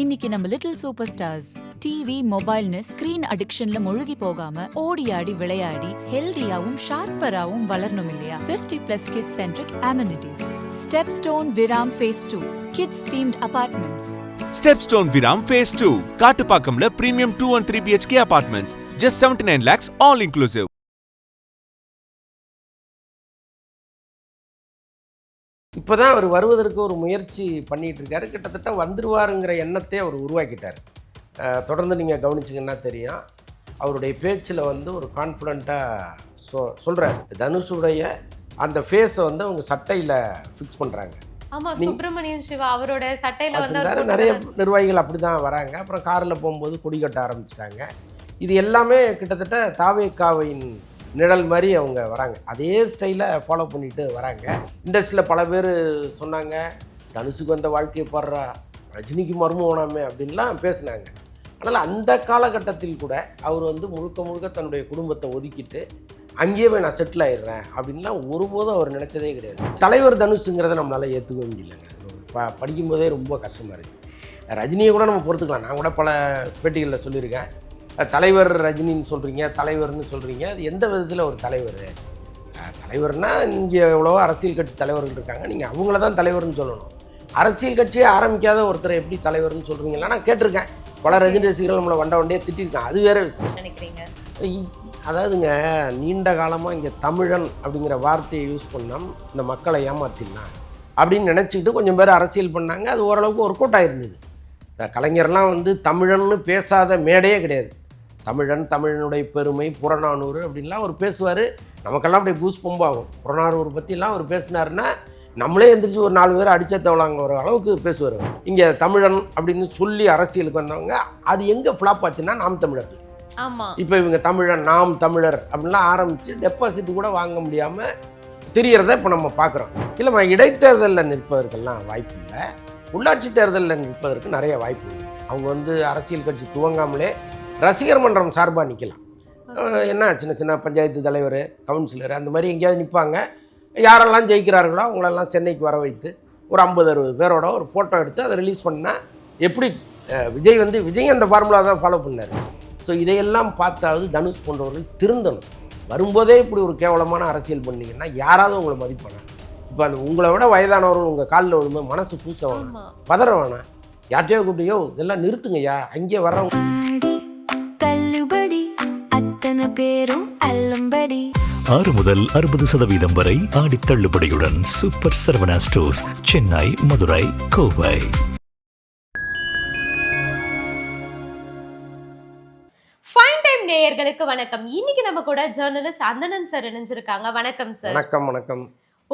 இன்னைக்கு நம்ம little super stars TV மொபைல்னு ஸ்கிரீன் அடிக்ஷன்ல முழுகி போகாம ஓடி ஆடி விளையாடி ஹெல்தியாவும் ஷார்ப்பராவும் வளரணும் இல்லையா? 50+ kids centric amenities. Stepstone Viram phase 2 kids themed apartments. Stepstone Viram Phase 2 காட்டுப்பாக்கம்ல premium 2 and 3 BHK apartments just 79 lakhs all inclusive. இப்போதான் அவர் வருவதற்கு ஒரு முயற்சி பண்ணிட்டு இருக்காரு. கிட்டத்தட்ட வந்துருவாருங்கிற எண்ணத்தை அவர் உருவாக்கிட்டார். தொடர்ந்து நீங்கள் கவனிச்சிங்கன்னா தெரியும், அவருடைய பேச்சில் வந்து ஒரு கான்ஃபிடண்ட்டாக சொல்கிறார். தனுஷுடைய அந்த ஃபேஸை வந்து அவங்க சட்டையில் ஃபிக்ஸ் பண்ணுறாங்க. ஆமாம், சுப்பிரமணியன் சிவா அவரோட சட்டையில் வந்து நிறைய நிர்வாகிகள் அப்படி தான் வராங்க. அப்புறம் காரில் போகும்போது கொடி கட்ட ஆரம்பிச்சிட்டாங்க. இது எல்லாமே கிட்டத்தட்ட தாவேக்காவின் நிழல் மாதிரி அவங்க வராங்க. அதே ஸ்டைலை ஃபாலோ பண்ணிட்டு வராங்க. இண்டஸ்ட்ரியில் பல பேர் சொன்னாங்க, தனுஷுக்கு வந்த வாழ்க்கையை பாடுறா, ரஜினிக்கு மர்மமானாமே அப்படின்லாம் பேசினாங்க. அதனால் அந்த காலகட்டத்தில் கூட அவர் வந்து முழுக்க முழுக்க தன்னுடைய குடும்பத்தை ஒதுக்கிட்டு அங்கேயே போய் நான் செட்டில் ஆயிடுறேன் அப்படின்லாம் ஒருபோதும் அவர் நினச்சதே கிடையாது. தலைவர் தனுஷுங்கிறத நம்மளால் ஏற்றுக்க முடியலைங்க. படிக்கும்போதே ரொம்ப கஷ்டமாக இருக்குது. ரஜினியை கூட நம்ம பொறுத்துக்கலாம். நான் கூட பல பேட்டிகளில் சொல்லியிருக்கேன், தலைவர் ரஜினின்னு சொல்கிறீங்க, தலைவர்னு சொல்கிறீங்க, அது எந்த விதத்தில் ஒரு தலைவர்? தலைவர்னால் இங்கே எவ்வளோ அரசியல் கட்சி தலைவர்கள் இருக்காங்க, நீங்கள் அவங்கள தான் தலைவர்னு சொல்லணும். அரசியல் கட்சியே ஆரம்பிக்காத ஒருத்தரை எப்படி தலைவர்னு சொல்கிறீங்களா? நான் கேட்டிருக்கேன். பல ரஜினி ரசிகர்கள் நம்மளை வண்ட வண்டியே திட்டிருக்கேன். அது வேறு விஷயம். நினைக்கிறீங்க? அதாவதுங்க, நீண்ட காலமாக இங்கே தமிழன் அப்படிங்கிற வார்த்தையை யூஸ் பண்ணோம், இந்த மக்களை ஏமாத்திடலாம் அப்படின்னு நினச்சிக்கிட்டு கொஞ்சம் பேர் அரசியல் பண்ணாங்க. அது ஓரளவுக்கு ஒர்க் அவுட் ஆகிருந்தது. இந்த கலைஞர்லாம் வந்து தமிழன்னு பேசாத மேடையே கிடையாது. தமிழன், தமிழனுடைய பெருமை, புறநானூறு அப்படின்லாம் அவர் பேசுவார். நமக்கெல்லாம் அப்படியே கூஸ் பம்பாகும். புறநானூறு பற்றிலாம் அவர் பேசினாருன்னா நம்மளே எந்திரிச்சு ஒரு 4 பேர் அடிச்ச தவளாங்க ஒரு அளவுக்கு பேசுவார். இங்கே தமிழன் அப்படின்னு சொல்லி அரசியலுக்கு வந்தவங்க அது எங்கே ஃப்ளாப் ஆச்சுன்னா நாம் தமிழர்கள். ஆமாம், இப்போ இவங்க தமிழன், நாம் தமிழர் அப்படின்லாம் ஆரம்பித்து டெபாசிட் கூட வாங்க முடியாமல் தெரியறத இப்போ நம்ம பார்க்குறோம். இல்லைம்மா, இடைத்தேர்தலில் நிற்பதற்கெல்லாம் வாய்ப்பு இல்லை, உள்ளாட்சி தேர்தலில் நிற்பதற்கு நிறைய வாய்ப்பு இல்லை. அவங்க வந்து அரசியல் கட்சி துவங்காமலே ரசிகர் மன்றம் சார்பாக நிற்கலாம். என்ன சின்ன சின்ன பஞ்சாயத்து தலைவர், கவுன்சிலர் அந்த மாதிரி எங்கேயாவது நிற்பாங்க. யாரெல்லாம் ஜெயிக்கிறார்களோ அவங்களெல்லாம் சென்னைக்கு வர வைத்து ஒரு 50-60 பேரோட ஒரு ஃபோட்டோ எடுத்து அதை ரிலீஸ் பண்ணால் எப்படி விஜய் அந்த ஃபார்முலா தான் ஃபாலோ பண்ணார். ஸோ இதையெல்லாம் பார்த்தாவது தனுஷ் போன்றவர்கள் திருந்தணும். வரும்போதே இப்படி ஒரு கேவலமான அரசியல் பண்ணிங்கன்னா யாராவது உங்களை மதிப்பானா? இப்போ அந்த உங்களை விட வயதானவர்கள் உங்கள் காலில் விழும்போது மனசு பூச வேணாம், பதற வேணாம். யார்ட்டையோ கூப்பிட்டையோ இதெல்லாம் நிறுத்துங்கய்யா, அங்கே வர்றவங்க பேரும் அல்லம்படி 6 முதல் 60% வரை ஆடி தள்ளுபடியுடன் super Saravana stores, Chennai, Madurai, Kovai. Fine time நேயர்களுக்கு வணக்கம். இன்னைக்கு நம்ம கூட ஜெர்னலிஸ்ட் அந்தணன் சார் இணைஞ்சிருக்காங்க. வணக்கம் சார். வணக்கம். வணக்கம்.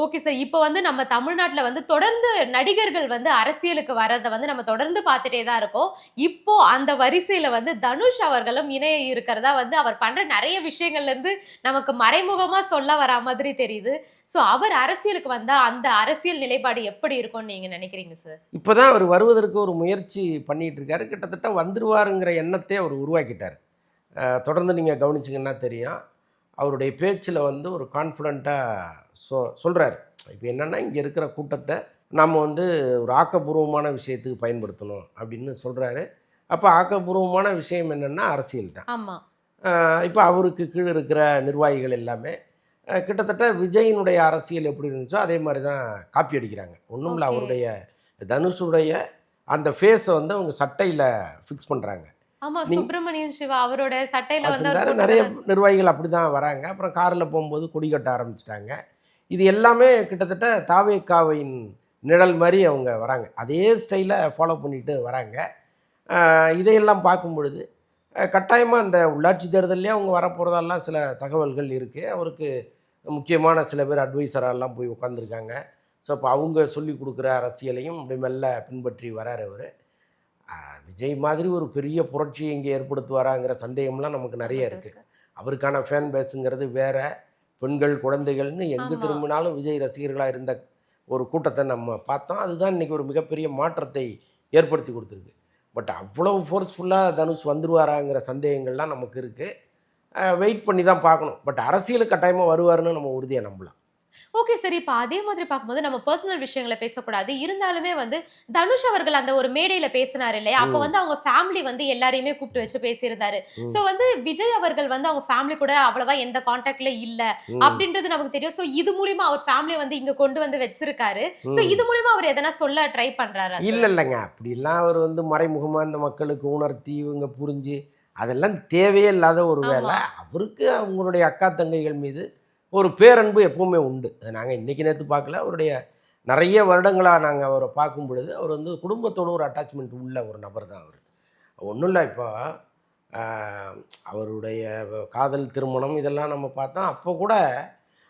ஓகே சார், இப்போ வந்து நம்ம தமிழ்நாட்டில் வந்து தொடர்ந்து நடிகர்கள் வந்து அரசியலுக்கு வர்றதை வந்து நம்ம தொடர்ந்து பார்த்துட்டே தான் இருக்கோம். இப்போ அந்த வரிசையில் வந்து தனுஷ் அவர்களும் இணைய இருக்கிறதா வந்து அவர் பண்ணுற நிறைய விஷயங்கள்லேருந்து நமக்கு மறைமுகமாக சொல்ல வரா மாதிரி தெரியுது. ஸோ அவர் அரசியலுக்கு வந்தால் அந்த அரசியல் நிலைப்பாடு எப்படி இருக்கும்னு நீங்கள் நினைக்கிறீங்க சார்? இப்போ தான் அவர் வருவதற்கு ஒரு முயற்சி பண்ணிகிட்டு இருக்காரு. கிட்டத்தட்ட வந்துருவாருங்கிற எண்ணத்தை அவர் உருவாக்கிட்டார். தொடர்ந்து நீங்கள் கவனிச்சிங்கன்னா தெரியும், அவருடைய பேச்சில் வந்து ஒரு கான்ஃபிடண்ட்டாக சொல்கிறார். இப்போ என்னென்னா, இங்கே இருக்கிற கூட்டத்தை நம்ம வந்து ஒரு ஆக்கப்பூர்வமான விஷயத்துக்கு பயன்படுத்தணும் அப்படின்னு சொல்கிறாரு. அப்போ ஆக்கப்பூர்வமான விஷயம் என்னென்னா அரசியல் தான். ஆமாம். இப்போ அவருக்கு கீழே இருக்கிற நிர்வாகிகள் எல்லாமே கிட்டத்தட்ட விஜயினுடைய அரசியல் எப்படி இருந்துச்சோ அதே மாதிரி தான் காப்பி அடிக்கிறாங்க. ஒன்றும் இல்லை, அவருடைய தனுஷுடைய அந்த ஃபேஸை வந்து அவங்க சட்டையில் ஃபிக்ஸ் பண்ணுறாங்க. ஆமா, சுப்பிரமணியன் சிவா அவரோட சட்டையில வந்து நிறைய நிர்வாகிகள் அப்படி தான் வராங்க. அப்புறம் காரில் போகும்போது கொடி கட்ட ஆரம்பிச்சிட்டாங்க. இது எல்லாமே கிட்டத்தட்ட தாவேக்காவின் நிழல் மாதிரி அவங்க வராங்க. அதே ஸ்டைலை ஃபாலோ பண்ணிட்டு வராங்க. இதையெல்லாம் பார்க்கும் பொழுது கட்டாயமாக அந்த உள்ளாட்சி தேர்தல்லே அவங்க வரப்போகிறதெல்லாம் சில தகவல்கள் இருக்குது. அவருக்கு முக்கியமான சில பேர் அட்வைசரெல்லாம் போய் உட்காந்துருக்காங்க. ஸோ அப்போ அவங்க சொல்லி கொடுக்குற அரசியலையும் அப்படி மெல்ல பின்பற்றி வரார் அவர். விஜய் மாதிரி ஒரு பெரிய புரட்சியை இங்கே ஏற்படுத்துவாராங்கிற சந்தேகம்லாம் நமக்கு நிறைய இருக்குது. அவருக்கான ஃபேன் பேஸுங்கிறது வேறு. பெண்கள், குழந்தைகள்னு எங்கே திரும்பினாலும் விஜய் ரசிகர்களாக இருந்த ஒரு கூட்டத்தை நம்ம பார்த்தோம். அதுதான் இன்றைக்கி ஒரு மிகப்பெரிய மாற்றத்தை ஏற்படுத்தி கொடுத்துருக்கு. பட் அவ்வளோ ஃபோர்ஸ்ஃபுல்லாக தனுஷ் வந்துருவாராங்கிற சந்தேகங்கள்லாம் நமக்கு இருக்குது. வெயிட் பண்ணி தான் பார்க்கணும். பட் அரசியலுக்கு கட்டாயமாக வருவார்னு நம்ம உறுதியாக நம்பலாம். ஓகே சரி. இப்ப அதே மாதிரி பார்க்கும்போது நம்ம பர்சனல் விஷயங்கள பேசக்கூடாது. இருந்தாலுமே வந்து தனுஷ் அவர்கள் அந்த ஒரு மேடையில பேசினாரு இல்லையா? அப்ப ம். வந்து அவங்க ஃபேமிலி வந்து எல்லாரையுமே கூப்பிட்டு வச்சு பேசியிருந்தாரு. ம். சோ வந்து விஜய் அவர்கள் வந்து அவங்க ஃபேமிலி கூட அவ்வளவா எந்த கான்டாக்ட்ல இல்ல ம். அப்படின்றது நமக்கு தெரியும். சோ இது மூலியமா அவர் ஃபேமிலிய வந்து இங்க கொண்டு வந்து வச்சிருக்காரு. சோ ம். இது மூலியமா அவர் எதனா சொல்ல ட்ரை பண்றாரா சார்? இல்லங்க. அப்படிலாம் அவர் வந்து மறைமுகமா இந்த மக்களுக்கு உணர்த்தி, இவங்க புரிஞ்சு, அதெல்லாம் தேவையே இல்லாத ஒரு வேலை. ஆமா. அவருக்கு அவங்களுடைய அக்கா, தங்கைகள் மீது ஒரு பேரன்பு எப்பவுமே உண்டு. அது நாங்க இன்னைக்கு நேத்து பார்க்கல. அவருடைய நெறைய வருடங்களா நாங்க அவர பார்க்கும் பொழுது, அவர் வந்து குடும்பத்தோட ஒரு அட்டாச்மெண்ட் உள்ள ஒரு நபர் தான் அவரு. ஒண்ணும் இல்ல இப்போ அ அவருடைய காதல் திருமணம் இதெல்லாம் நம்ம பார்த்தா, அப்போ கூட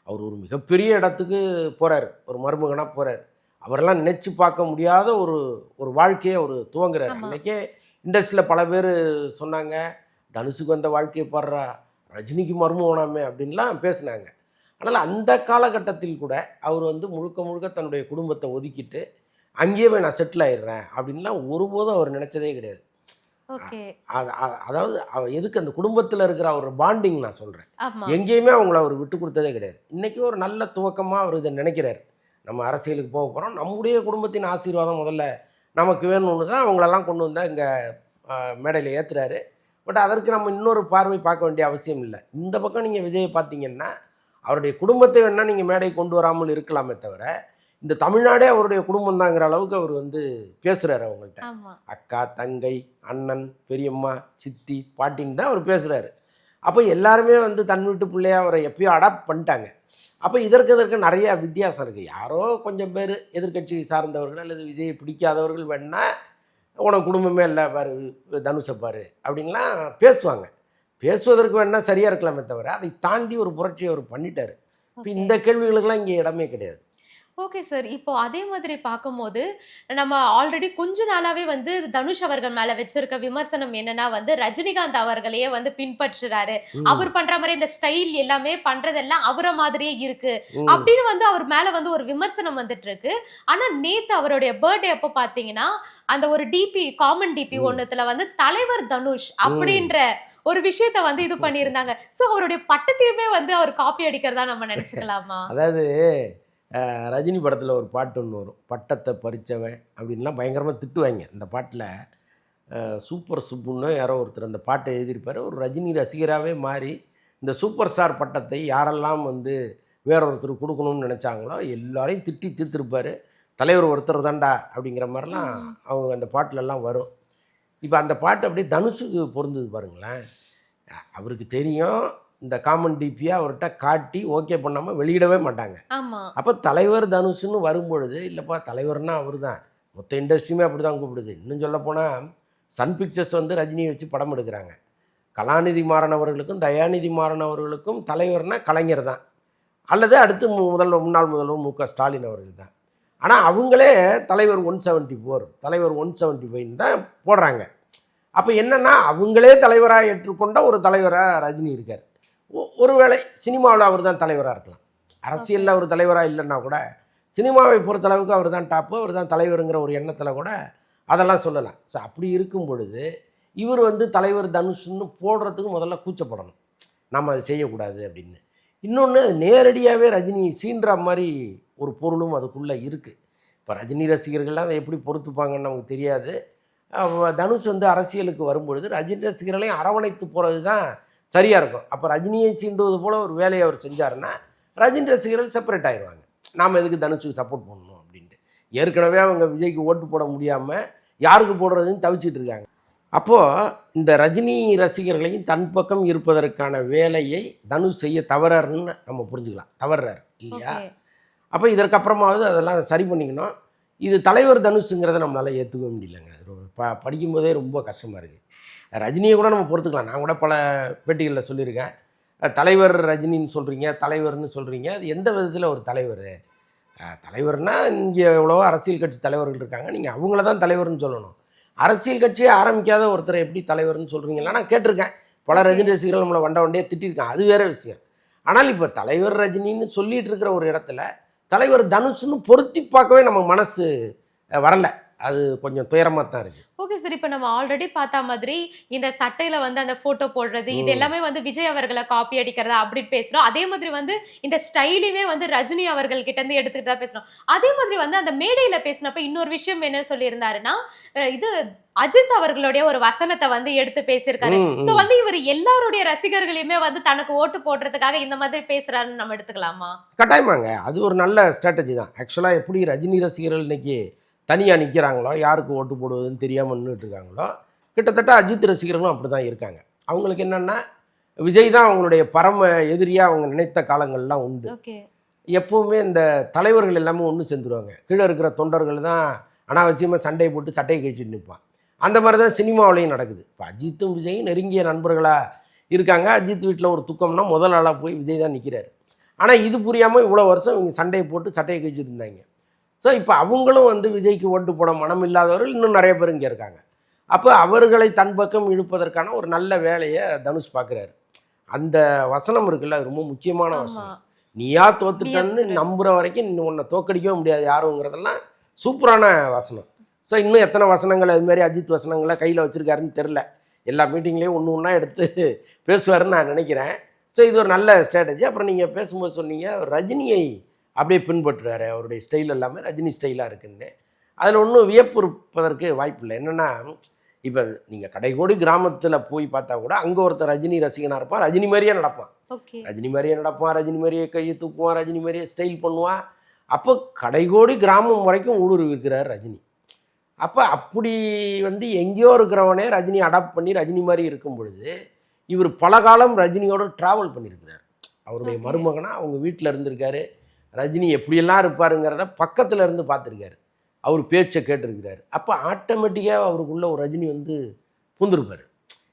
அவர் ஒரு மிகப்பெரிய இடத்துக்கு போறாரு. ஒரு மருமகனா போறாரு. அவரெல்லாம் நினைச்சு பார்க்க முடியாத ஒரு ஒரு வாழ்க்கைய அவரு துவங்குறாரு. ஆமா. அன்னைக்கே இண்டஸ்ட்ரியில பல பேரு சொன்னாங்க, "தனுஷுக்கு வந்த வாழ்க்கைய பார்றா, ரஜினிக்கு மருமகனாமே" அப்படின்லாம் பேசுனாங்க. அதனால அந்த காலகட்டத்தில் கூட அவர் வந்து முழுக்க முழுக்க தன்னுடைய குடும்பத்தை ஒதுக்கிட்டு, அங்கேயே போய் நான் செட்டில் ஆயிடுறேன் அப்படின்லாம் ஒருபோதும் அவர் நினைச்சதே கிடையாது. ஓகே. அதாவது எதுக்கு அந்த குடும்பத்தில் இருக்கிற ஒரு பாண்டிங் நான் சொல்றேன். ஆமா. எங்கேயுமே அவங்கள அவர் விட்டு கொடுத்ததே கிடையாது. இன்னைக்கு ஒரு நல்ல துவக்கமா அவர் இதை நினைக்கிறார். நம்ம அரசியலுக்கு போக போறோம். நம்முடைய குடும்பத்தின் ஆசீர்வாதம் முதல்ல நமக்கு வேணும்னு தான் அவங்களெல்லாம் கொண்டு வந்தா இங்க மேடையில் ஏத்துறாரு. பட் அதற்கு நம்ம இன்னொரு பார்வை பார்க்க வேண்டிய அவசியம் இல்லை. இந்த பக்கம் நீங்க விஜயை பார்த்தீங்கன்னா, அவருடைய குடும்பத்தை வேணா நீங்க மேடை கொண்டு வராமல் இருக்கலாமே தவிர, இந்த தமிழ்நாடே அவருடைய குடும்பம் தாங்கிற அளவுக்கு அவர் வந்து பேசுறாரு அவங்கள்ட்ட. ஆமா. அக்கா, தங்கை, அண்ணன், பெரியம்மா, சித்தி, பாட்டின்னு தான் அவர் பேசுறாரு. அப்போ எல்லாருமே வந்து தன் வீட்டு பிள்ளையா அவரை எப்பயோ அடாப்ட் பண்ணிட்டாங்க. அப்போ இதற்கு நிறைய வித்தியாசம் இருக்கு. யாரோ கொஞ்சம் பேர் எதிர்க்கட்சி சார்ந்தவர்கள் அல்லது விஜயை பிடிக்காதவர்கள் வேணா உனக்கு குடும்பமே இல்லை பாரு, தனுஷை பாரு அப்படின்லாம் பேசுவாங்க. பேசுவதற்கு வேணா சரியா இருக்கலாமே தவிர, அதை தாண்டி ஒரு புரட்சியை அவர் பண்ணிட்டாரு. இப்போ ஓகே. இந்த கேள்விகளுக்கெல்லாம் இங்கே இடமே கிடையாது. Okay sir. இப்போ அதே மாதிரி பார்க்கும்போது, நம்ம ஆல்ரெடி கொஞ்ச நாளாவே வந்து தனுஷ் அவர்கள் மேல வச்சிருக்க விமர்சனம் என்னன்னா வந்து, ரஜினிகாந்த் அவர்களையே வந்து பின்பற்றுறாரு. ம். அவர் பண்ற மாரி இந்த ஸ்டைல் எல்லாமே பண்றதெல்லாம் அவர மாதிரியே இருக்கு. ம். அப்படின்னு வந்து அவர் மேல வந்து ஒரு விமர்சனம் வந்துட்டு இருக்கு. ஆனா நேத்து அவருடைய பர்த்டே அப்போ பார்த்தீங்கன்னா, அந்த ஒரு டிபி காமன் டிபி ம். ஒண்ணுத்துல வந்து தலைவர் தனுஷ் ம். அப்படின்ற ஒரு விஷயத்த வந்து இது பண்ணியிருந்தாங்க. சோ அவருடைய பட்டத்தையுமே வந்து அவர் காப்பி அடிக்கிறதா நம்ம நினைச்சுக்கலாமா? அதாவது ரஜினி படத்தில் ஒரு பாட்டு ஒன்று வரும், பட்டத்தை பறிச்சவன் அப்படின்லாம் பயங்கரமாக திட்டுவாங்க. அந்த பாட்டில் சூப்பர் சுப்புன்னு யாரோ ஒருத்தர் அந்த பாட்டை எழுதியிருப்பார். ஒரு ரஜினி ரசிகராகவே மாறி இந்த சூப்பர் ஸ்டார் பட்டத்தை யாரெல்லாம் வந்து வேற ஒருத்தர் கொடுக்கணும்னு நினச்சாங்களோ எல்லாரையும் திட்டி தீர்த்திருப்பார். தலைவர் ஒருத்தர் தான்டா அப்படிங்கிற மாதிரிலாம் அவங்க அந்த பாட்டிலெல்லாம் வரும். இப்போ அந்த பாட்டு அப்படியே தனுஷுக்கு பொருந்தது பாருங்களேன். அவருக்கு தெரியும் இந்த காமன் டிபியை அவர்கிட்ட காட்டி ஓகே பண்ணாமல் வெளியிடவே மாட்டாங்க. ஆமா. அப்போ தலைவர் தனுஷுன்னு வரும்பொழுது, இல்லைப்பா தலைவர்னா அவர் தான், மொத்த இண்டஸ்ட்ரியுமே அப்படி தான் கூப்பிடுது. இன்னும் சொல்லப்போனால் சன் பிக்சர்ஸ் வந்து ரஜினியை வச்சு படம் எடுக்கிறாங்க. கலாநிதி மாறன் அவர்களுக்கும் தயாநிதி மாறன் அவர்களுக்கும் தலைவர்னா கலைஞர் தான், அல்லது அடுத்து முன்னாள் முதல்வர் மு.க. ஸ்டாலின் அவர்கள் தான். ஆனால் அவங்களே தலைவர் 174 தலைவர் 175 தான் போடுறாங்க. அப்போ என்னன்னா அவங்களே தலைவராக ஏற்றுக்கொண்ட ஒரு தலைவராக ரஜினி இருக்கார். ஒருவேளை சினிமாவில் அவர் தான் தலைவராக இருக்கலாம். அரசியலில் அவர் தலைவராக இல்லைன்னா கூட சினிமாவை பொறுத்தளவுக்கு அவர் தான் டாப்பு, அவர் தான் தலைவருங்கிற ஒரு எண்ணத்தில் கூட அதெல்லாம் சொல்லலாம். ஸோ அப்படி இருக்கும் பொழுது இவர் வந்து தலைவர் தனுஷ்னு போடுறதுக்கு முதல்ல கூச்சப்படணும், நம்ம அதை செய்யக்கூடாது அப்படின்னு. இன்னொன்று நேரடியாகவே ரஜினி சீன்ற மாதிரி ஒரு பொருளும் அதுக்குள்ளே இருக்குது. இப்போ ரஜினி ரசிகர்கள்லாம் அதை எப்படி பொறுத்துப்பாங்கன்னு நமக்கு தெரியாது. தனுஷ் வந்து அரசியலுக்கு வரும்பொழுது ரஜினி ரசிகர்களையும் அரவணைத்து போகிறது தான் சரியாக இருக்கும். அப்போ ரஜினியை சீண்டுவது போல் ஒரு வேலையை அவர் செஞ்சாருன்னா ரஜினி ரசிகர்கள் செப்பரேட் ஆயிடுவாங்க. நாம் எதுக்கு தனுஷுக்கு சப்போர்ட் பண்ணணும் அப்படின்ட்டு. ஏற்கனவே அவங்க விஜய்க்கு ஓட்டு போட முடியாமல் யாருக்கு போடுறதுன்னு தவிச்சிட்டு இருக்காங்க. அப்போது இந்த ரஜினி ரசிகர்களையும் தன் பக்கம் இருப்பதற்கான வேலையை தனுஷ் செய்ய தவறாருன்னு நம்ம புரிஞ்சுக்கலாம். தவறாரு இல்லையா? அப்போ இதற்கப்புறமாவது அதெல்லாம் சரி பண்ணிக்கணும். இது தலைவர் தனுஷுங்கிறத நம்மளால் ஏற்றுக்க முடியலங்க. அது படிக்கும்போதே ரொம்ப கஷ்டமாக இருக்குது. ரஜினியை கூட நம்ம பொறுத்துக்கலாம். நான் கூட பல பேட்டிகளில் சொல்லியிருக்கேன், தலைவர் ரஜினின்னு சொல்கிறீங்க, தலைவர்னு சொல்கிறீங்க, அது எந்த விதத்தில் ஒரு தலைவர்? தலைவர்னால் இங்கே எவ்வளவோ அரசியல் கட்சி தலைவர்கள் இருக்காங்க, நீங்கள் அவங்கள தான் தலைவர்னு சொல்லணும். அரசியல் கட்சியே ஆரம்பிக்காத ஒருத்தரை எப்படி தலைவர்னு சொல்கிறீங்களா? நான் கேட்டிருக்கேன். பல ரஜினி ரசிகர்கள் நம்மளை வண்டியாக திட்டிருக்காங்க, அது வேறு விஷயம். ஆனால் இப்போ தலைவர் ரஜினின்னு சொல்லிட்டு இருக்கிற ஒரு இடத்துல தலைவர் தனுஷ்னு பொருத்தி பார்க்கவே நம்ம மனசு வரலை. அது கொஞ்சம் துயரமாக தான் இருக்குது. ஓகே சார், இப்போ நம்ம ஆல்ரெடி பார்த்த மாதிரி இந்த சட்டையில வந்து அந்த போட்டோ போடுறது இது எல்லாமே வந்து விஜய் அவர்களை காப்பி அடிக்கிறதா அப்படி பேசுறோம். அதே மாதிரி வந்து இந்த ஸ்டைலுமே வந்து ரஜினி அவர்கள் கிட்ட இருந்து எடுத்துக்கிட்டு தான் பேசுறோம். அதே மாதிரி வந்து அந்த மேடையில பேசினப்ப இன்னொரு விஷயம் என்ன சொல்லியிருந்தாருன்னா, இது அஜித் அவர்களுடைய ஒரு வசனத்தை வந்து எடுத்து பேசியிருக்காரு. சோ வந்து இவர் எல்லாருடைய ரசிகர்களையுமே வந்து தனக்கு ஓட்டு போடுறதுக்காக இந்த மாதிரி பேசுறாருன்னு நம்ம எடுத்துக்கலாமா? கட்டாயமாங்க, அது ஒரு நல்ல ஸ்ட்ராட்டஜி தான். ஆக்சுவலாக எப்படி ரஜினி ரசிகர்கள் இன்னைக்கு தனியாக நிற்கிறாங்களோ, யாருக்கு ஓட்டு போடுவதுன்னு தெரியாமல் நின்றுட்டு இருக்காங்களோ, கிட்டத்தட்ட அஜித் ரசிகர்களும் அப்படி தான் இருக்காங்க. அவங்களுக்கு என்னென்னா விஜய் தான் அவங்களுடைய பரம எதிரியாக அவங்க நினைத்த காலங்கள்லாம் உண்டு. எப்போவுமே இந்த தலைவர்கள் எல்லாமே ஒன்று சேர்ந்துருவாங்க. கீழே இருக்கிற தொண்டர்கள் தான் அனாவசியமாக சண்டையை போட்டு சட்டையை கழிச்சிட்டு நிற்பான். அந்த மாதிரி தான் சினிமாவிலையும் நடக்குது. இப்போ அஜித்தும் விஜயும் நெருங்கிய நண்பர்களாக இருக்காங்க. அஜித் வீட்டில் ஒரு துக்கம்னா முதல் ஆளாக போய் விஜய் தான் நிற்கிறாரு. ஆனால் இது புரியாமல் இவ்வளோ வருஷம் இவங்க சண்டையை போட்டு சட்டையை கழிச்சிட்டு இருந்தாங்க. ஸோ இப்போ அவங்களும் வந்து விஜய்க்கு ஓட்டு போட மனம் இல்லாதவர்கள் இன்னும் நிறைய பேர் இங்கே இருக்காங்க. அப்போ அவர்களை தன் பக்கம் இழுப்பதற்கான ஒரு நல்ல வேலையை தனுஷ் பார்க்குறாரு. அந்த வசனம் இருக்குல்ல, அது ரொம்ப முக்கியமான வசனம். நீயா தோத்துட்டன்னு நம்புகிற வரைக்கும் உன்னை தோக்கடிக்கவே முடியாது யாருங்கிறதெல்லாம் சூப்பரான வசனம். ஸோ இன்னும் எத்தனை வசனங்கள் அதுமாரி அஜித் வசனங்களை கையில் வச்சுருக்காருன்னு தெரில. எல்லா மீட்டிங்லேயும் ஒன்று ஒன்றா எடுத்து பேசுவாருன்னு நான் நினைக்கிறேன். ஸோ இது ஒரு நல்ல ஸ்ட்ராட்டஜி. அப்புறம் நீங்கள் பேசும்போது சொன்னீங்க ரஜினியை அப்படியே பின்பற்றுறாரு, அவருடைய ஸ்டைல் எல்லாமே ரஜினி ஸ்டைலாக இருக்குன்னு. அதில் ஒன்றும் வியப்பு இருப்பதற்கு வாய்ப்பு இல்லை. என்னென்னா இப்போ நீங்கள் கடைகோடி கிராமத்தில் போய் பார்த்தா கூட அங்கே ஒருத்தர் ரஜினி ரசிகனாக இருப்பான், ரஜினி மாதிரியே நடப்பான். ரஜினி மாதிரியே நடப்பான், ரஜினி மாதிரியே கையை தூக்குவான், ரஜினி மாதிரியே ஸ்டைல் பண்ணுவான். அப்போ கடைகோடி கிராமம் வரைக்கும் ஊடுருவி இருக்கிறார் ரஜினி. அப்போ அப்படி வந்து எங்கேயோ இருக்கிறவனே ரஜினி அடாப்ட் பண்ணி ரஜினி மாதிரி இருக்கும் பொழுது இவர் பல காலம் ரஜினியோட ட்ராவல் பண்ணியிருக்கிறார். அவருடைய மருமகனாக அவங்க வீட்டில் இருந்திருக்காரு. ரஜினி எப்படியெல்லாம் இருப்பாருங்கிறத பக்கத்தில் இருந்து பார்த்துருக்காரு. அவர் பேச்சை கேட்டிருக்கிறாரு. அப்போ ஆட்டோமேட்டிக்காக அவருக்குள்ள ஒரு ரஜினி வந்து பூந்திருப்பார்.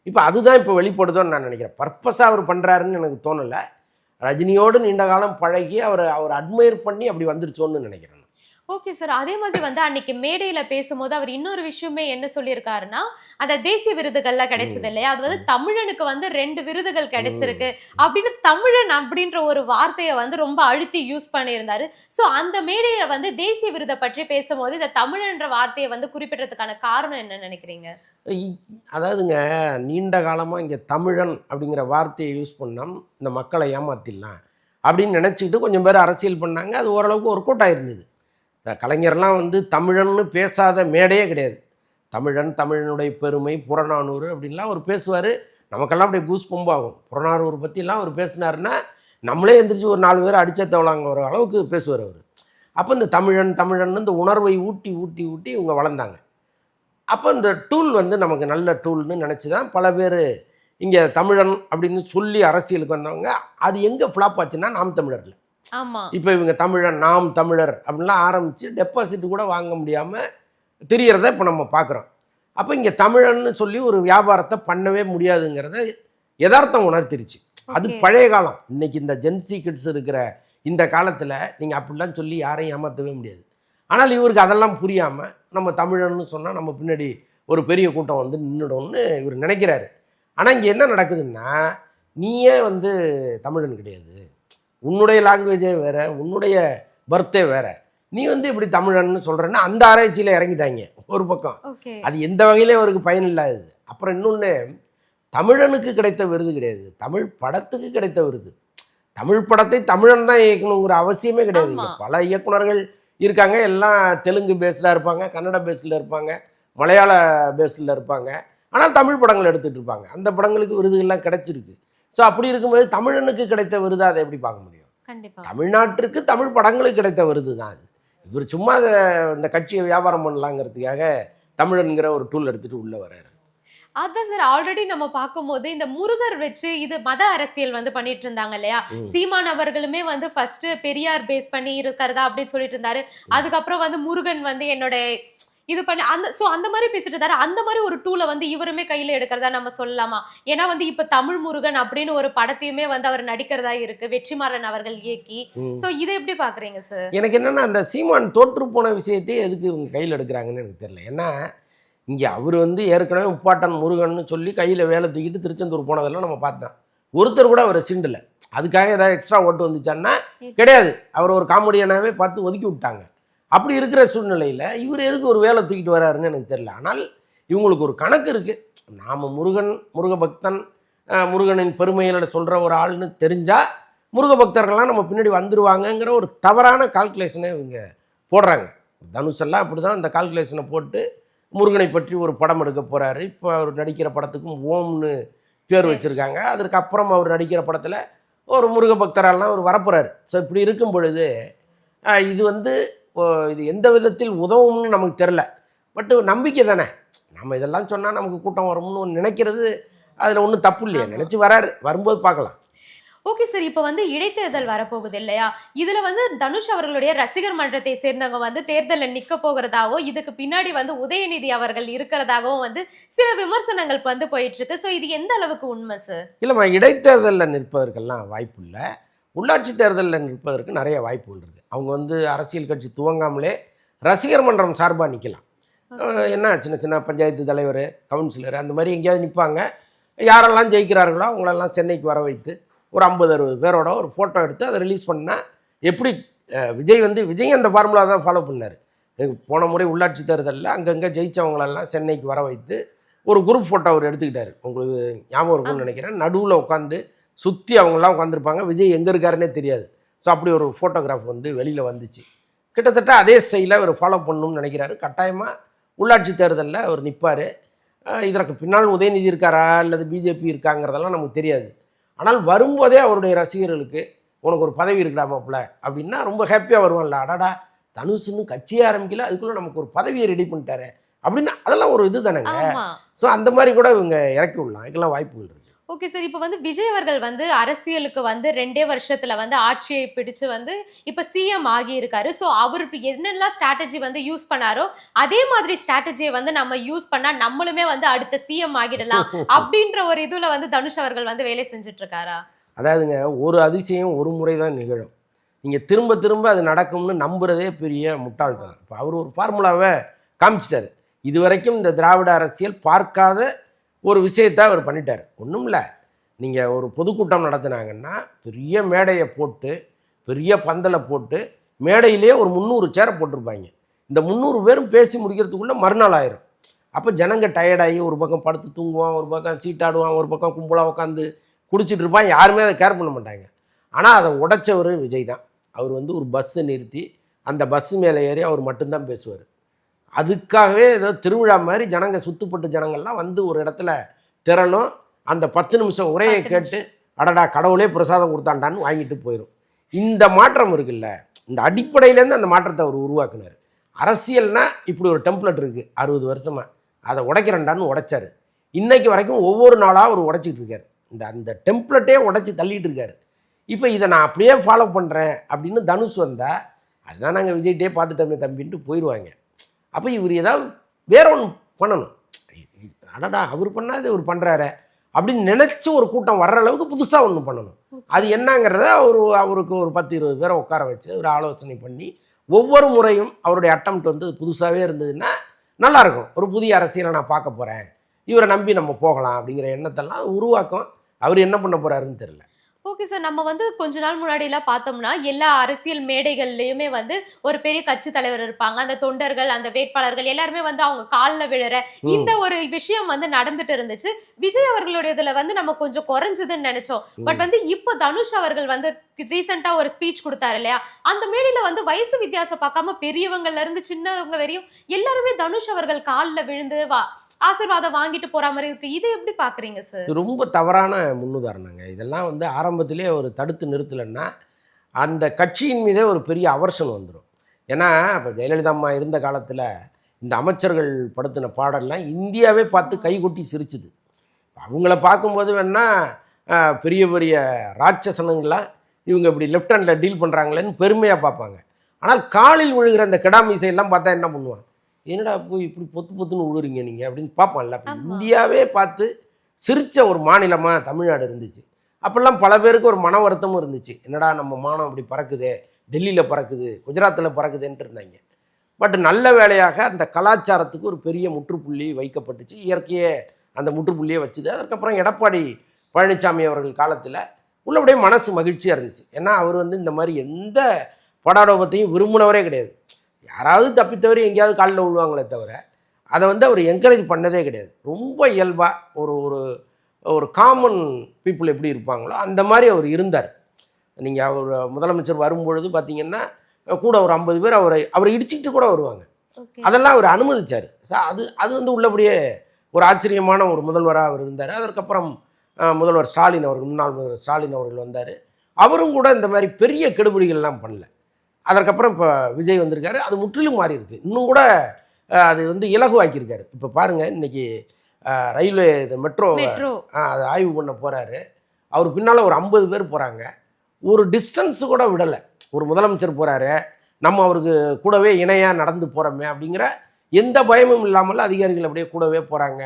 இப்போ அதுதான் இப்போ வெளிப்படுதோன்னு நான் நினைக்கிறேன். பர்பஸாக அவர் பண்ணுறாருன்னு எனக்கு தோணலை. ரஜினியோடு நீண்ட காலம் பழகி அவர் அட்மையர் பண்ணி அப்படி வந்துருச்சோன்னு நினைக்கிறேன். ஓகே சார், அதே மாதிரி வந்து அன்னைக்கு மேடையில பேசும்போது அவர் இன்னொரு விஷயமே என்ன சொல்லியிருக்காருன்னா, அந்த தேசிய விருதுகள்லாம் கிடைச்சது இல்லையா, அது வந்து தமிழனுக்கு வந்து 2 விருதுகள் கிடைச்சிருக்கு அப்படின்னு தமிழன் அப்படின்ற ஒரு வார்த்தையை வந்து ரொம்ப அழுத்தி யூஸ் பண்ணியிருந்தாரு. ஸோ அந்த மேடையில வந்து தேசிய விருதை பற்றி பேசும்போது இந்த தமிழன்ற வார்த்தையை வந்து குறிப்பிட்டதுக்கான காரணம் என்ன நினைக்கிறீங்க? அதாவதுங்க, நீண்ட காலமாக இங்கே தமிழன் அப்படிங்கிற வார்த்தையை யூஸ் பண்ணோம் இந்த மக்களை ஏமாத்திடலாம் அப்படின்னு நினச்சிக்கிட்டு கொஞ்சம் பேர் அரசியல் பண்ணாங்க. அது ஓரளவுக்கு ஒர்க் அவுட் ஆயிருந்தது. கலைஞர்லாம் வந்து தமிழன்னு பேசாத மேடையே கிடையாது. தமிழன், தமிழனுடைய பெருமை, புறநானூறு அப்படின்லாம் அவர் பேசுவார். நமக்கெல்லாம் அப்படியே கூஸ் பம்பாகும். புறநானூறு பற்றிலாம் அவர் பேசினாருன்னா நம்மளே எந்திரிச்சு ஒரு 4 பேர் அடிச்ச தவளாங்க ஒரு அளவுக்கு பேசுவார் அவர். அப்போ இந்த தமிழன் இந்த உணர்வை ஊட்டி ஊட்டி ஊட்டி இவங்க வளர்ந்தாங்க. அப்போ இந்த டூல் வந்து நமக்கு நல்ல டூல்னு நினச்சி தான் பல பேர் இங்கே தமிழன் அப்படின்னு சொல்லி அரசியலுக்கு வந்தவங்க. அது எங்கே ஃப்ளாப் ஆச்சுன்னா நாம் தமிழரில். இப்போ இவங்க தமிழன், நாம் தமிழர் அப்படின்லாம் ஆரம்பித்து டெபாசிட் கூட வாங்க முடியாமல் தெரியறத இப்போ நம்ம பார்க்குறோம். அப்போ இங்கே தமிழன்னு சொல்லி ஒரு வியாபாரத்தை பண்ணவே முடியாதுங்கிறத யதார்த்தம் உணர்த்திருச்சு. அது பழைய காலம். இன்னைக்கு இந்த ஜென்சி கிட்ஸ் இருக்கிற இந்த காலத்தில் நீங்கள் அப்படிலாம் சொல்லி யாரையும் ஏமாற்றவே முடியாது. ஆனால் இவருக்கு அதெல்லாம் புரியாமல் நம்ம தமிழன்னு சொன்னால் நம்ம பின்னாடி ஒரு பெரிய கூட்டம் வந்து நின்றுடும்னு இவர் நினைக்கிறாரு. ஆனால் இங்கே என்ன நடக்குதுன்னா, நீயே வந்து தமிழன் கிடையாது, உன்னுடைய லாங்குவேஜே வேறு, உன்னுடைய பர்த்தே வேறு, நீ வந்து இப்படி தமிழன்னு சொல்கிறேன்னா அந்த ஆராய்ச்சியில் இறங்கிட்டாங்க ஒரு பக்கம். அது எந்த வகையிலே அவருக்கு பயன் இல்லாதது. அப்புறம் இன்னொன்று, தமிழனுக்கு கிடைத்த விருது கிடையாது, தமிழ் படத்துக்கு கிடைத்த விருது. தமிழ் படத்தை தமிழன் தான் இயக்கணுங்கிற அவசியமே கிடையாது. பல இயக்குனர்கள் இருக்காங்க, எல்லாம் தெலுங்கு பேஸ்டாக இருப்பாங்க, கன்னட பேஸில் இருப்பாங்க, மலையாள பேஸில் இருப்பாங்க. ஆனால் தமிழ் படங்கள் எடுத்துகிட்டு இருப்பாங்க. அந்த படங்களுக்கு விருதுகள்லாம் கிடைச்சிருக்கு. ஸோ அப்படி இருக்கும்போது தமிழனுக்கு கிடைத்த விருது அதை எப்படி பார்க்க முடியும்? தமிழ்நாட்டிற்கு தமிழ் படங்களுக்கு கிடைத்த விருது தான் அது. இவர் சும்மா இந்த கட்சியை வியாபாரம் பண்ணலாங்கிறதுக்காக தமிழன்கிற ஒரு டூல் எடுத்துகிட்டு உள்ளே வர்றாரு. அதான் சார், ஆல்ரெடி நம்ம பார்க்கும்போது இந்த முருகர் வச்சு இது மத அரசியல் வந்து பண்ணிட்டு இருந்தாங்க இல்லையா. சீமான் அவர்களுமே வந்து ஃபர்ஸ்ட் பெரியார் பேஸ் பண்ணி இருக்கிறதா அப்படின்னு சொல்லிட்டு இருந்தாரு. அதுக்கப்புறம் வந்து முருகன் வந்து என்னோட இது பண்ணி அந்த மாதிரி பேசிட்டு இருந்தாரு. அந்த மாதிரி ஒரு டூலை வந்து இவருமே கையில எடுக்கிறதா நம்ம சொல்லலாமா? ஏன்னா வந்து இப்ப தமிழ் முருகன் அப்படின்னு ஒரு படத்தையுமே வந்து அவர் நடிக்கிறதா இருக்கு, வெற்றிமாறன் அவர்கள் இயக்கி. சோ இதை எப்படி பாக்குறீங்க சார்? எனக்கு என்னன்னா, அந்த சீமான் தோற்று போன விஷயத்தையே எதுக்கு இவங்க கையில் எடுக்கிறாங்கன்னு எனக்கு தெரியல. ஏன்னா இங்கே அவர் வந்து ஏற்கனவே முப்பாட்டன் முருகன்னு சொல்லி கையில் வேலை தூக்கிட்டு திருச்செந்தூர் போனதெல்லாம் நம்ம பார்த்தோம். ஒருத்தர் கூட அவரை சிண்டலை. அதுக்காக ஏதாவது எக்ஸ்ட்ரா ஓட்டு வந்துச்சான்னா கிடையாது. அவர் ஒரு காமெடியனாவே பார்த்து ஒதுக்கி விட்டாங்க. அப்படி இருக்கிற சூழ்நிலையில் இவர் எதுக்கு ஒரு வேலை தூக்கிட்டு வராருன்னு எனக்கு தெரியல. ஆனால் இவங்களுக்கு ஒரு கணக்கு இருக்குது. நாம் முருக பக்தன், முருகனின் பெருமைகளை சொல்கிற ஒரு ஆள்னு தெரிஞ்சால் முருக பக்தர்கள்லாம் நம்ம பின்னாடி வந்துடுவாங்கங்கிற ஒரு தவறான கால்குலேஷனை இவங்க போடுறாங்க. தனுஷெல்லாம் அப்படி தான் அந்த கால்குலேஷனை போட்டு முருகனை பற்றி ஒரு படம் எடுக்க போகிறாரு. இப்போ அவர் நடிக்கிற படத்துக்கும் ஓம்னு பேர் வச்சுருக்காங்க. அதற்கப்புறம் அவர் நடிக்கிற படத்தில் ஒரு முருக பக்தரெல்லாம் அவர் வரப்போகிறாரு. ஸோ இப்படி இருக்கும் பொழுது இது இது எந்த விதத்தில் உதவும்னு நமக்கு தெரில. பட்டு நம்பிக்கை தானே. நம்ம இதெல்லாம் சொன்னால் நமக்கு கூட்டம் வரும்னு நினைக்கிறது அதில் ஒன்றும் தப்பு இல்லையா. நினச்சி வராரு, வரும்போது பார்க்கலாம். ஓகே சார், இப்போ இடைத்தேர்தல் வரப்போகுது இல்லையா? இதுல தனுஷ் அவர்களுடைய ரசிகர் மன்றத்தை சேர்ந்தவங்க தேர்தலில் நிக்க போகிறதாகவும் இதுக்கு பின்னாடி உதயநிதி அவர்கள் இருக்கிறதாகவும் சில விமர்சனங்கள் போயிட்டு இருக்கு. ஸோ இது எந்த அளவுக்கு உண்மை சார்? இல்லைம்மா, இடைத்தேர்தலில் நிற்பதற்கெல்லாம் வாய்ப்பு இல்லை. உள்ளாட்சி தேர்தலில் நிற்பதற்கு நிறைய வாய்ப்புகள் இருக்குது. அவங்க அரசியல் கட்சி துவங்காமலே ரசிகர் மன்றம் சார்பாக நிற்கலாம். என்ன சின்ன சின்ன பஞ்சாயத்து தலைவர், கவுன்சிலர் அந்த மாதிரி எங்கேயாவது நிற்பாங்க. யாரெல்லாம் ஜெயிக்கிறார்களோ அவங்களெல்லாம் சென்னைக்கு வர வைத்து ஒரு 50-60 பேரோட ஒரு ஃபோட்டோ எடுத்து அதை ரிலீஸ் பண்ணால் எப்படி விஜய் அந்த ஃபார்முலா தான் ஃபாலோ பண்ணார். போன முறை உள்ளாட்சி தேர்தலில் அங்கங்கே ஜெயித்தவங்களெல்லாம் சென்னைக்கு வர வைத்து ஒரு குரூப் ஃபோட்டோ அவர் எடுத்துக்கிட்டார். உங்களுக்கு ஞாபகம் இருக்கும்னு நினைக்கிறேன். நடுவில் உட்காந்து சுற்றி அவங்களாம் உட்காந்துருப்பாங்க. விஜய் எங்கே இருக்காருன்னே தெரியாது. ஸோ அப்படி ஒரு ஃபோட்டோகிராஃப் வெளியில் வந்துச்சு. கிட்டத்தட்ட அதே ஸ்டைலில் அவர் ஃபாலோ பண்ணணும்னு நினைக்கிறாரு. கட்டாயமாக உள்ளாட்சி தேர்தலில் அவர் நிற்பார். இதற்கு பின்னால் உதயநிதி இருக்காரா அல்லது பிஜேபி இருக்காங்கிறதெல்லாம் நமக்கு தெரியாது. ஆனால் வரும்போதே அவருடைய ரசிகர்களுக்கு உனக்கு ஒரு பதவி இருக்கலாமாப்ல அப்படின்னா ரொம்ப ஹாப்பியாக வருவான்ல. அடாடா, தனுஷ்னு கட்சியே ஆரம்பிக்கல, அதுக்குள்ளே நமக்கு ஒரு பதவியை ரெடி பண்ணிட்டாரு அப்படின்னு அதெல்லாம் ஒரு இது தானேங்க. ஸோ அந்த மாதிரி கூட இவங்க இறக்கி விடலாம். இதுக்கெல்லாம் வாய்ப்புகள் இருக்குது. ஓகே சார், இப்போ விஜய் அவர்கள் அரசியலுக்கு 2 வருஷத்துல ஆட்சியை பிடிச்சு இப்போ சிஎம் ஆகி இருக்காரு. ஸோ அவருக்கு என்னெல்லாம் ஸ்ட்ராட்டஜி யூஸ் பண்ணாரோ அதே மாதிரி ஸ்ட்ராட்டஜியை நம்ம யூஸ் பண்ணா நம்மளுமே அடுத்த சிஎம் ஆகிடலாம் அப்படின்ற ஒரு இதுல தனுஷ் அவர்கள் வேலை செஞ்சுட்டு இருக்காரா? அதாவதுங்க, ஒரு அதிசயம் ஒரு முறை தான் நிகழும். நீங்கள் திரும்ப திரும்ப அது நடக்கும்னு நம்புறதே பெரிய முட்டாள்தனம். இப்போ அவர் ஒரு ஃபார்முலாவை காமிச்சிட்டாரு. இதுவரைக்கும் இந்த திராவிட அரசியல் பார்க்காத ஒரு விஷயத்தை அவர் பண்ணிட்டார். ஒன்றும் இல்லை, நீங்கள் ஒரு பொதுக்கூட்டம் நடத்துனாங்கன்னா பெரிய மேடையை போட்டு பெரிய பந்தலை போட்டு மேடையிலே ஒரு 300 சேரை போட்டிருப்பாங்க. இந்த 300 பேரும் பேசி முடிக்கிறதுக்குள்ளே மறுநாள் ஆயிரும். அப்போ ஜனங்க டயர்டாகி ஒரு பக்கம் படுத்து தூங்குவான், ஒரு பக்கம் சீட்டாடுவான், ஒரு பக்கம் கும்பலாக உட்காந்து குடிச்சிட்டு இருப்பான். யாருமே அதை கேர் பண்ண மாட்டாங்க. ஆனால் அதை உடைச்சவர் விஜய் தான். அவர் ஒரு பஸ்ஸை நிறுத்தி அந்த பஸ்ஸு மேலே ஏறி அவர் மட்டும்தான் பேசுவார். அதுக்காகவே ஏதோ திருவிழா மாதிரி ஜனங்க சுத்துப்பட்டு ஜனங்கள்லாம் ஒரு இடத்துல திரளும். அந்த 10 நிமிஷம் உரையை கேட்டு அடடா கடவுளே பிரசாதம் கொடுத்தாண்டான்னு வாங்கிட்டு போயிடும். இந்த மாற்றம் இருக்குல்ல, இந்த அடிப்படையிலேருந்து அந்த மாற்றத்தை அவர் உருவாக்குனார். அரசியல்னா இப்படி ஒரு டெம்ப்ளேட் இருக்குது 60 வருஷமாக, அதை உடைக்கிறண்டான்னு உடைச்சார். இன்னைக்கு வரைக்கும் ஒவ்வொரு நாளாக அவர் உடைச்சிட்டு இருக்கார். அந்த டெம்ப்ளேட்டே உடைச்சி தள்ளிட்டு இருக்காரு. இப்போ இதை நான் அப்படியே ஃபாலோ பண்ணுறேன் அப்படின்னு தனுஷ் வந்தால் அதுதான் நாங்கள் விஜய்கிட்டே பார்த்துட்டோமே தம்பின்ட்டு போயிடுவாங்க. அப்போ இவர் ஏதாவது வேற ஒன்று பண்ணணும். அடடா அவர் பண்ணாது இவர் பண்ணுறாரு அப்படின்னு நினச்சி ஒரு கூட்டம் வர்ற அளவுக்கு புதுசாக ஒன்று பண்ணணும். அது என்னங்கிறத அவருக்கு ஒரு 10-20 பேரை உட்கார வச்சு ஒரு ஆலோசனை பண்ணி ஒவ்வொரு முறையும் அவருடைய அட்டம்ப்ட் புதுசாகவே இருந்ததுன்னா நல்லாயிருக்கும். ஒரு புதிய அரசியலை நான் பார்க்க போகிறேன், இவரை நம்பி நம்ம போகலாம் அப்படிங்கிற எண்ணத்தெல்லாம் உருவாக்கும். அவர் என்ன பண்ண போகிறாருன்னு தெரியல. ஓகே சார், நம்ம கொஞ்ச நாள் முன்னாடிலாம் பார்த்தோம்னா எல்லா அரசியல் மேடைகள்லையுமே ஒரு பெரிய கட்சி தலைவர் இருப்பாங்க. அந்த தொண்டர்கள், அந்த வேட்பாளர்கள் எல்லாருமே அவங்க காலில் விழுற இந்த ஒரு விஷயம் நடந்துட்டு இருந்துச்சு. விஜய் அவர்களுடைய இதுல நம்ம கொஞ்சம் குறைஞ்சதுன்னு நினைச்சோம். பட் இப்போ தனுஷ் அவர்கள் ரீசெண்டா ஒரு ஸ்பீச் கொடுத்தாரு இல்லையா, அந்த மேடையில வயசு வித்தியாசம் பார்க்காம பெரியவங்கள்ல இருந்து சின்னவங்க வரையும் எல்லாருமே தனுஷ் அவர்கள் காலில் விழுந்து ஆசீர்வாதம் வாங்கிட்டு போற மாதிரி இருக்கு. இது எப்படி பாக்குறீங்க சார்? ரொம்ப தவறான முன்னுதாரணங்க. இதெல்லாம் ஆரம்பத்திலே ஒரு தடுத்து நிறுத்தலைன்னா அந்த கட்சியின் மீதே ஒரு பெரிய அவர்ஷன் வந்துடும். ஏன்னா இப்போ ஜெயலலிதா அம்மா இருந்த காலத்தில் இந்த அமைச்சர்கள் படுத்தின பாடல்லாம் இந்தியாவே பார்த்து கைகொட்டி சிரிச்சுது. அவங்கள பார்க்கும்போது வேணால் பெரிய பெரிய ராட்சசனங்களாக இவங்க இப்படி லெஃப்ட் ஹேண்டில் டீல் பண்ணுறாங்களேன்னு பெருமையாக பார்ப்பாங்க. ஆனால் காலில் விழுகிற அந்த கிடாமீசையெல்லாம் பார்த்தா என்ன பண்ணுவான், என்னடா போய் இப்படி பொத்துன்னு விழுறீங்க நீங்கள் அப்படின்னு பார்ப்பான்ல. அப்போ இந்தியாவே பார்த்து சிரித்த ஒரு மாநிலமாக தமிழ்நாடு இருந்துச்சு. அப்போல்லாம் பல பேருக்கு ஒரு மன வருத்தமும் இருந்துச்சு. என்னடா நம்ம மானம் அப்படி பறக்குதே, டெல்லியில் பறக்குது, குஜராத்தில் பறக்குதுன்ட்டு இருந்தாங்க. பட் நல்ல வேளையாக அந்த கலாச்சாரத்துக்கு ஒரு பெரிய முற்றுப்புள்ளி வைக்கப்பட்டுச்சு. இயற்கையே அந்த முற்றுப்புள்ளியை வச்சுது. அதுக்கப்புறம் எடப்பாடி பழனிசாமி அவர்கள் காலத்தில் உள்ளபடியே மனசு மகிழ்ச்சியாக இருந்துச்சு. ஏன்னா அவர் இந்த மாதிரி எந்த படாடோபத்தையும் விரும்பினவரே கிடையாது. யாராவது தப்பித்தவரை எங்கேயாவது காலில் விழுவாங்களே தவிர அதை வந்து அவர் என்கரேஜ் பண்ணதே கிடையாது. ரொம்ப இயல்பாக ஒரு ஒரு ஒரு காமன் பீப்புள் எப்படி இருப்பாங்களோ அந்த மாதிரி அவர் இருந்தார். நீங்கள் அவர் முதலமைச்சர் வரும்பொழுது பார்த்தீங்கன்னா கூட ஒரு 50 பேர் அவரை இடிச்சுக்கிட்டு கூட வருவாங்க. அதெல்லாம் அவர் அனுமதிச்சார். அது வந்து உள்ளபடியே ஒரு ஆச்சரியமான ஒரு முதல்வராக அவர் இருந்தார். அதற்கப்புறம் முதல்வர் ஸ்டாலின் அவர்கள், முன்னாள் முதல்வர் ஸ்டாலின் அவர்கள் வந்தார். அவரும் கூட இந்த மாதிரி பெரிய கெடுபிடிகள்லாம் பண்ணல. அதற்கப்புறம் இப்போ விஜய் வந்திருக்காரு. அது முற்றிலும் மாறி இருக்கு. இன்னும் கூட அது வந்து இலகுவாக்கியிருக்காரு. இப்போ பாருங்கள், இன்னைக்கு ரயில்வே மெட்ரோ அதை ஆய்வு பண்ண போகிறாரு. அவர் பின்னால் ஒரு 50 பேர் போகிறாங்க. ஒரு டிஸ்டன்ஸு கூட விடலை. ஒரு முதலமைச்சர் போகிறாரு, நம்ம அவருக்கு கூடவே இணையாக நடந்து போகிறோமே அப்படிங்கிற எந்த பயமும் இல்லாமல் அதிகாரிகள் அப்படியே கூடவே போகிறாங்க.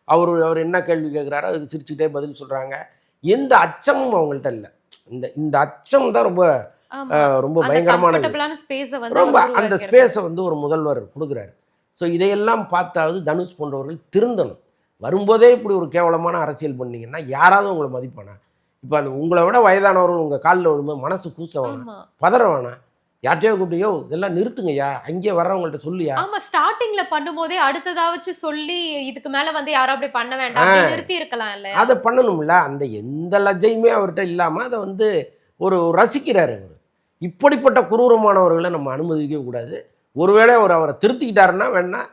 அவர் என்ன கேள்வி கேட்குறாரோ அதுக்கு சிரிச்சுக்கிட்டே பதில் சொல்கிறாங்க. எந்த அச்சமும் அவங்கள்ட்ட இல்லை. இந்த அச்சம் தான் ரொம்ப ரொம்ப பயங்கரமானது. ரொம்ப அந்த ஸ்பேஸை வந்து ஒரு முதல்வர் கொடுக்குறாரு. ஸோ இதையெல்லாம் பார்த்தாவது தனுஷ் போன்றவர்கள் திருந்தணும். வரும்போதே இப்படி ஒரு கேவலமான அரசியல் பண்ணீங்கன்னா யாராவது உங்களை மதிப்பானா? இப்போ அந்த உங்களை விட வயதானவர்கள் உங்கள் காலில் விழும்போது மனசு கூச்ச வேணாம், பதற வேணாம். யார்ட்டையோ கூப்பிட்டியோ இதெல்லாம் நிறுத்துங்கய்யா, அங்கே வர்றவங்கள்ட்ட சொல்லியா. ஆமா, ஸ்டார்டிங்ல பண்ணும்போதே அடுத்ததாவச்சு சொல்லி இதுக்கு மேல வந்து யாரும் அப்படி பண்ண வேண்டாம் நிறுத்தி இருக்கலாம் இல்ல. அதை பண்ணணும்ல. அந்த எந்த லஜ்ஜையுமே அவர்கிட்ட இல்லாம அதை வந்து ஒரு ரசிக்கிறாரு அவர். இப்படிப்பட்ட குரூரமானவர்களை நம்ம அனுமதிக்க கூடாது. ஒருவேளை அவரை திருத்திக்கிட்டாருன்னா வேணா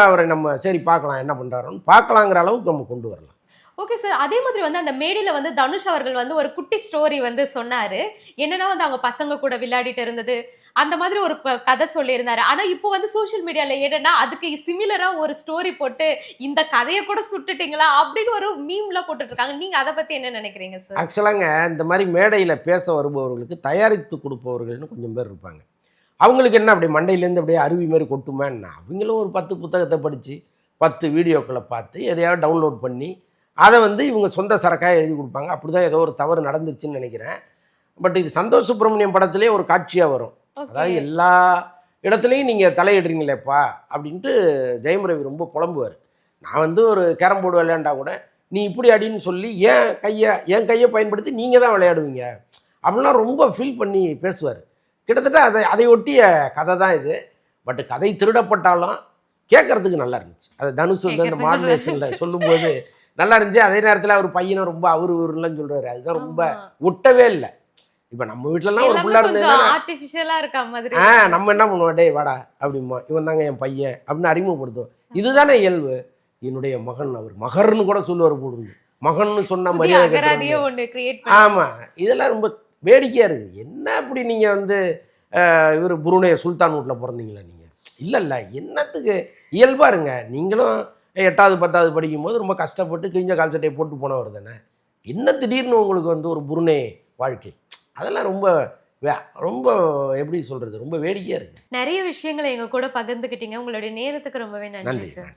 அவரை நம்ம சரி பார்க்கலாம், என்ன பண்றாருன்னு பார்க்கலாங்கிற அளவுக்கு நம்ம கொண்டு வரலாம். Okay sir. அதே மாதிரி வந்து அந்த மேடையில வந்து தனுஷ் அவர்கள் வந்து ஒரு குட்டி ஸ்டோரி வந்து சொன்னாரு. என்னன்னா வந்து அவங்க பசங்க கூட விளையாடிட்டு இருந்தது, அந்த மாதிரி ஒரு கதை சொல்லியிருந்தாரு. ஆனா இப்போ வந்து சோஷியல் மீடியால என்னன்னா அதுக்கு சிமிலரா ஒரு ஸ்டோரி போட்டு இந்த கதையை கூட சுட்டுட்டீங்களா அப்படின்னு ஒரு மீம்ல போட்டுட்டு இருக்காங்க. நீங்க அதை பத்தி என்ன நினைக்கிறீங்க சார்? ஆக்சுவலாங்க, இந்த மாதிரி மேடையில பேச வருபவர்களுக்கு தயாரித்து கொடுப்பவர்கள்னு கொஞ்சம் பேர் இருப்பாங்க. அவங்களுக்கு என்ன அப்படி மண்டையிலேருந்து அப்படியே அருவி மாதிரி கொட்டுமேன்னா, அவங்களும் ஒரு 10 புத்தகத்தை படித்து 10 வீடியோக்களை பார்த்து எதையாவது டவுன்லோட் பண்ணி அதை வந்து இவங்க சொந்த சரக்காக எழுதி கொடுப்பாங்க. அப்படி தான் ஏதோ ஒரு தவறு நடந்துருச்சுன்னு நினைக்கிறேன். பட் இது சந்தோஷ் சுப்ரமணியம் படத்துலேயே ஒரு காட்சியாக வரும். அதாவது எல்லா இடத்துலையும் நீங்கள் தலையிடுறீங்களேப்பா அப்படின்ட்டு ஜெயம் ரவி ரொம்ப புலம்புவார். நான் வந்து ஒரு கேரம் போர்டு விளையாண்டா கூட நீ இப்படி அடின்னு சொல்லி என் கையை பயன்படுத்தி நீங்கள் தான் விளையாடுவீங்க அப்படின்லாம் ரொம்ப ஃபீல் பண்ணி பேசுவார். கிட்டத்தட்ட அதை ஒட்டிய கதை தான் இது. பட் கதை திருடப்பட்டாலும் கேட்கறதுக்கு நல்லா இருந்துச்சு. அது தனுஷ் வந்து அந்த மாடுலேஷனில் சொல்லும்போது நல்லா இருந்துச்சு. அதே நேரத்தில் அவர் பையனை ரொம்ப அவருலாம் சொல்றாரு. அதுதான் ரொம்ப ஒட்டவே இல்லை. இப்போ நம்ம வீட்டிலலாம் ஒரு பிள்ளை இருந்ததுன்னா நம்ம என்ன பண்ணுவோம், டே வாடா அப்படிமா, இவன் தாங்க என் பையன் அப்படின்னு அறிமுகப்படுத்துவோம். இதுதானே இயல்பு. என்னுடைய மகன், அவர் மகர்னு கூட சொல்லுவார் போடுங்க, மகன்னு சொன்ன மரியாதை. ஆமா, இதெல்லாம் ரொம்ப வேடிக்கையா இருக்கு. என்ன அப்படி நீங்க வந்து இவர் புருனே சுல்தான் வீட்டில் பிறந்தீங்களா நீங்க? இல்லை என்னத்துக்கு இயல்பா இருங்க. நீங்களும் 8வது 10வது படிக்கும்போது ரொம்ப கஷ்டப்பட்டு கிழிஞ்ச கால் சட்டையை போட்டு போனவர் தானே. என்ன திடீர்னு உங்களுக்கு வந்து ஒரு புருனே வாழ்க்கை? அதெல்லாம் ரொம்ப ரொம்ப எப்படி சொல்றது, ரொம்ப வேடிக்கையா இருக்கு. நிறைய விஷயங்களை எங்க கூட பகிர்ந்துக்கிட்டீங்க. உங்களுடைய நேரத்துக்கு ரொம்பவே நன்றி சார்.